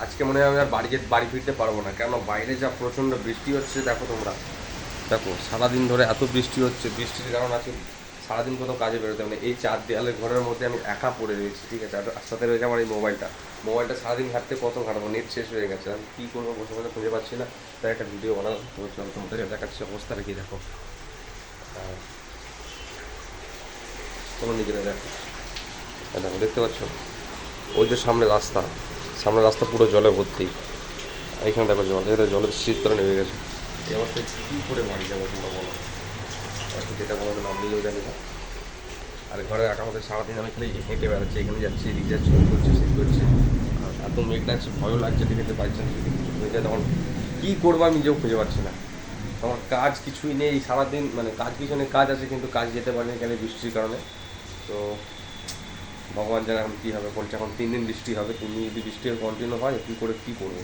আজকে মনে হয় আমি আর বাড়ি ফিরতে পারবো না, কেন বাইরে যা প্রচণ্ড বৃষ্টি হচ্ছে। দেখো তোমরা, দেখো সারাদিন ধরে এত বৃষ্টি হচ্ছে, বৃষ্টির কারণ আছে সারাদিন কোথাও কাজে বেরোতে হবে না। এই চার দেয়ালের ঘরের মধ্যে আমি একা পড়ে রয়েছি, ঠিক আছে। আর সাথে রয়েছে আমার এই মোবাইলটা সারাদিন ঘাটতে কত ঘাটবো, নেট শেষ হয়ে গেছে। আমি কী করবো বসে বসে খুঁজে পাচ্ছি না, তাই একটা ভিডিও বানাবো। তো চলো তোমাদের দেখাচ্ছি অবস্থাটা কি, দেখো তোমরা নিজেরা দেখো। দেখো, দেখতে পাচ্ছ ওই যে সামনে রাস্তা পুরো জলে ভর্তি। এইখানে দেখো জল, এটা জলের শীতকালে নেমে গেছে। এই অবস্থায় কী করে বাড়ি যাবো তোমরা বলো। এখন যেটা কোনো নাম নিলেও জানি না। আর ঘরে রাখার মধ্যে সারাদিন আমি খালি হেঁটে বেড়াচ্ছি, এখানে যাচ্ছি, এদিকে যাচ্ছি, ওই করছি, সেই করছি। আর এত মেঘ লাগছে, ভয়ও লাগছে, দেখতে পাচ্ছি না যদি কিছু হয়ে যায় তখন কী করবো আমি নিজেও খুঁজে পাচ্ছি না। আমার কাজ কিছুই নেই সারাদিন, মানে কাজ পিছনে কাজ আছে, কিন্তু কাজ যেতে পারিনি কেন, বৃষ্টির কারণে। তো ভগবান জানে এখন কী হবে। বলছে এখন 3 দিন বৃষ্টি হবে, 3 দিন যদি বৃষ্টি কন্টিনিউ হয় কী করে কী করবো।